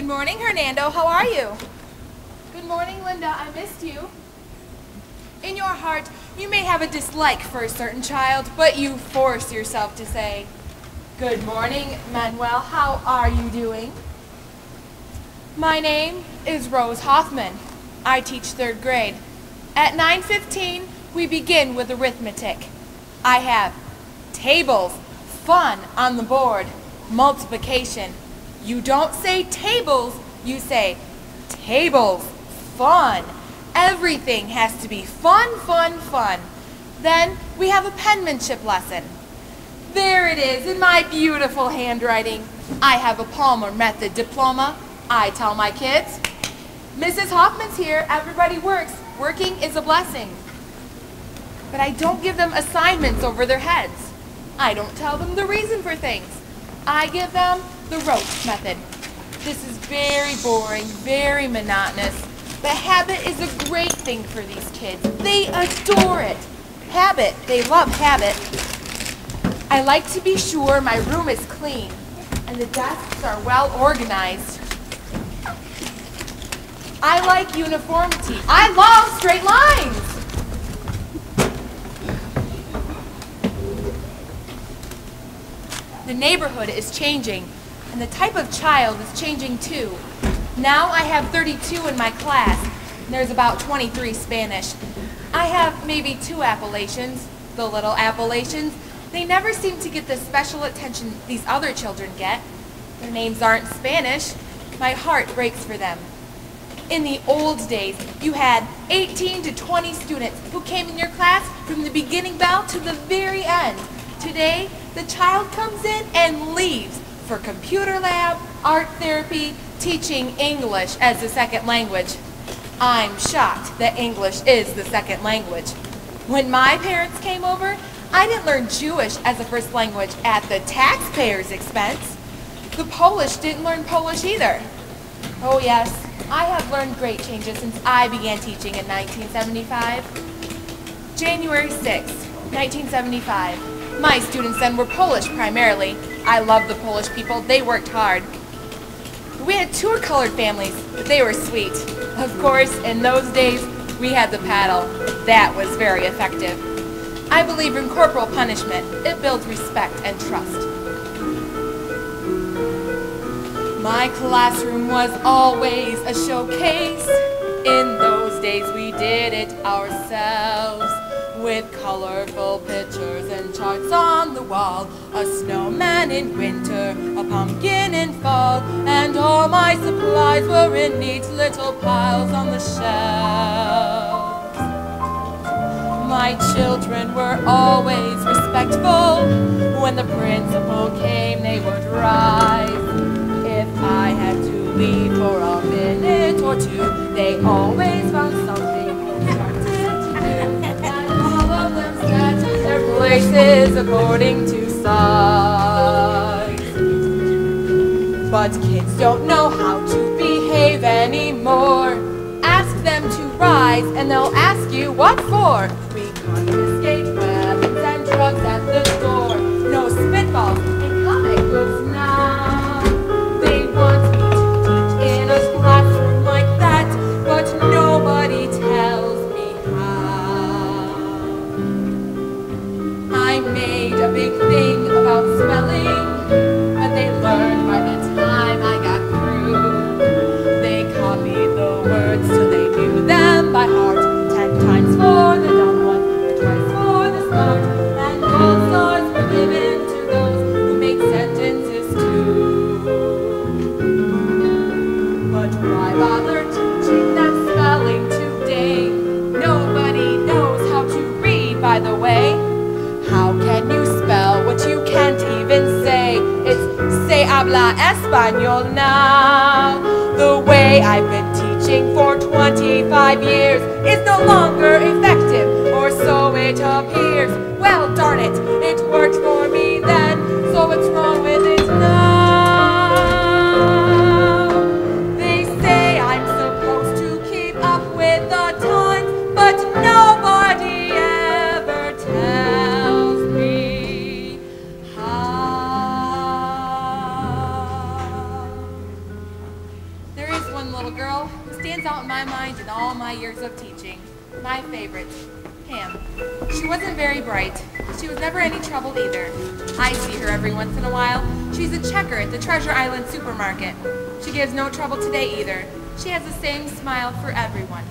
Good morning, Hernando. How are you? Good morning, Linda. I missed you. In your heart, you may have a dislike for a certain child, but you force yourself to say, "Good morning, Manuel. How are you doing?" My name is Rose Hoffman. I teach 3rd grade. At 9:15, we begin with arithmetic. I have tables, fun on the board, multiplication. You don't say tables, you say tables, fun. Everything has to be fun, fun, fun. Then we have a penmanship lesson. There it is in my beautiful handwriting. I have a Palmer Method diploma. I tell my kids, "Mrs. Hoffman's here, everybody works. Working is a blessing." But I don't give them assignments over their heads. I don't tell them the reason for things. I give them the rote method. This is very boring, very monotonous, but habit is a great thing for these kids. They adore it. Habit, they love habit. I like to be sure my room is clean and the desks are well organized. I like uniformity. I love straight lines. The neighborhood is changing, and the type of child is changing too. Now I have 32 in my class, and there's about 23 Spanish. I have maybe 2 Appalachians, the little Appalachians. They never seem to get the special attention these other children get. Their names aren't Spanish. My heart breaks for them. In the old days, you had 18 to 20 students who came in your class from the beginning bell to the very end. Today, the child comes in and leaves for computer lab, art therapy, teaching English as a second language. I'm shocked that English is the second language. When my parents came over, I didn't learn Jewish as a first language at the taxpayer's expense. The Polish didn't learn Polish either. Oh yes, I have learned great changes since I began teaching in 1975. January 6, 1975. My students then were Polish primarily. I love the Polish people. They worked hard. We had 2 colored families, but they were sweet. Of course, in those days, we had the paddle. That was very effective. I believe in corporal punishment. It builds respect and trust. My classroom was always a showcase. In those days, we did it ourselves. With colorful pictures and charts on the wall, a snowman in winter, a pumpkin in fall, and all my supplies were in neat little piles on the shelves. My children were always respectful. When the principal came, they would rise. If I had to leave for a minute or 2, they always found something their places according to size. But kids don't know how to behave anymore. Ask them to rise and they'll ask you what for. We confiscate weapons and drugs at the store. No spitballs and comic books now. They want me to teach in a classroom like that, but nobody tells me how. I made a big thing about spelling, but they learned by the time I got through. They copied the words till they knew them by heart. 10 times for the dumb one, twice for the smart, and gold stars were given to those who make sentences too. But why bother teaching them spelling today? Nobody knows how to read, by the way. How can you spell what you can't even say? It's se habla español now. The way I've been teaching for 25 years is no longer effective, or so it appears. Well, darn it, it worked for me then, so what's wrong with it now? They say I'm supposed to keep up with the times, but nobody ever tells me how. little girl who stands out in my mind in all my years of teaching. My favorite, Pam. She wasn't very bright. She was never any trouble either. I see her every once in a while. She's a checker at the Treasure Island supermarket. She gives no trouble today either. She has the same smile for everyone.